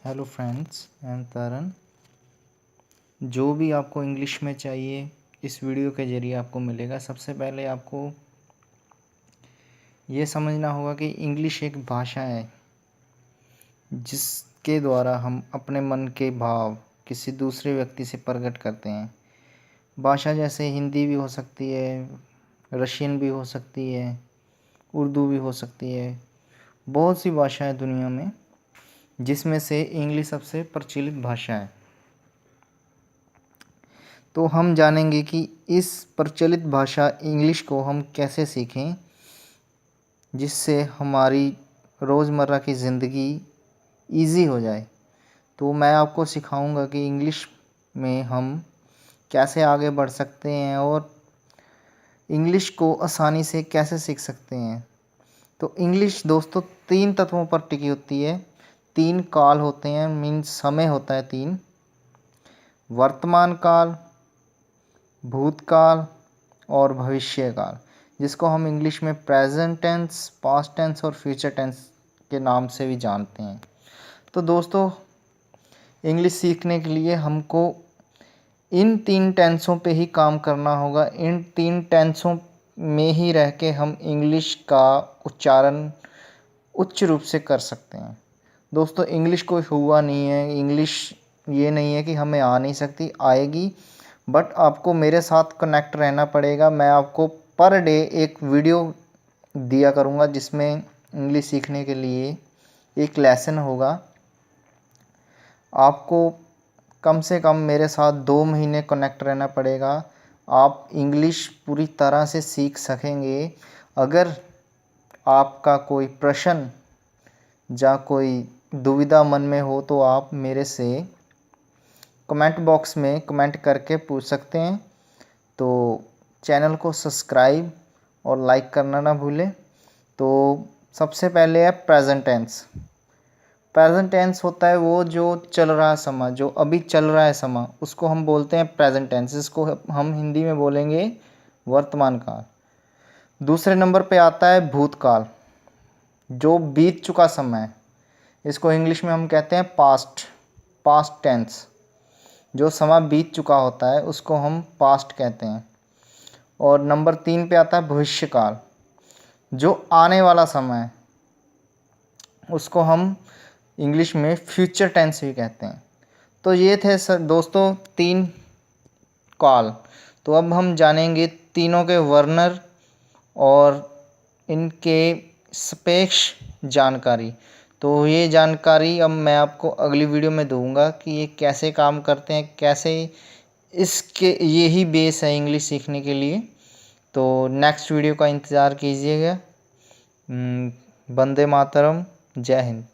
Hello friends, I am तारन। जो भी आपको इंग्लिश में चाहिए इस वीडियो के ज़रिए आपको मिलेगा। सबसे पहले आपको ये समझना होगा कि इंग्लिश एक भाषा है जिसके द्वारा हम अपने मन के भाव किसी दूसरे व्यक्ति से प्रकट करते हैं। भाषा जैसे हिंदी भी हो सकती है, रशियन भी हो सकती है, उर्दू भी हो सकती है। बहुत सी भाषाएं दुनिया में, जिसमें से इंग्लिश सबसे प्रचलित भाषा है। तो हम जानेंगे कि इस प्रचलित भाषा इंग्लिश को हम कैसे सीखें, जिससे हमारी रोज़मर्रा की ज़िंदगी इजी हो जाए। तो मैं आपको सिखाऊंगा कि इंग्लिश में हम कैसे आगे बढ़ सकते हैं और इंग्लिश को आसानी से कैसे सीख सकते हैं। तो इंग्लिश दोस्तों 3 तत्वों पर टिकी होती है। 3 काल होते हैं, मीन्स समय होता है 3: वर्तमान काल, भूतकाल और भविष्य काल, जिसको हम इंग्लिश में प्रेजेंट टेंस, पास्ट टेंस और फ्यूचर टेंस के नाम से भी जानते हैं। तो दोस्तों, इंग्लिश सीखने के लिए हमको इन 3 टेंसों पे ही काम करना होगा। इन 3 टेंसों में ही रह के हम इंग्लिश का उच्चारण उच्च रूप से कर सकते हैं। दोस्तों, इंग्लिश कोई हुआ नहीं है। इंग्लिश ये नहीं है कि हमें आ नहीं सकती, आएगी, बट आपको मेरे साथ कनेक्ट रहना पड़ेगा। मैं आपको पर डे एक वीडियो दिया करूँगा जिसमें इंग्लिश सीखने के लिए एक लेसन होगा। आपको कम से कम मेरे साथ 2 महीने कनेक्ट रहना पड़ेगा। आप इंग्लिश पूरी तरह से सीख सकेंगे। अगर आपका कोई प्रश्न या कोई दुविधा मन में हो तो आप मेरे से कमेंट बॉक्स में कमेंट करके पूछ सकते हैं। तो चैनल को सब्सक्राइब और लाइक करना ना भूलें। तो सबसे पहले है प्रेजेंट टेंस। प्रेजेंट टेंस होता है वो जो चल रहा समय, जो अभी चल रहा है समय, उसको हम बोलते हैं प्रेजेंट टेंस। इसको हम हिंदी में बोलेंगे वर्तमान काल। दूसरे नंबर पे आता है भूतकाल, जो बीत चुका समय है। इसको इंग्लिश में हम कहते हैं पास्ट टेंस। जो समय बीत चुका होता है उसको हम पास्ट कहते हैं। और नंबर 3 पे आता है भविष्यकाल, जो आने वाला समय है, उसको हम इंग्लिश में फ्यूचर टेंस भी कहते हैं। तो ये थे दोस्तों 3 काल। तो अब हम जानेंगे तीनों के वर्णन और इनके सापेक्ष जानकारी। तो ये जानकारी अब मैं आपको अगली वीडियो में दूंगा कि ये कैसे काम करते हैं, कैसे इसके यही बेस है इंग्लिश सीखने के लिए। तो नेक्स्ट वीडियो का इंतज़ार कीजिएगा। वंदे मातरम। जय हिंद।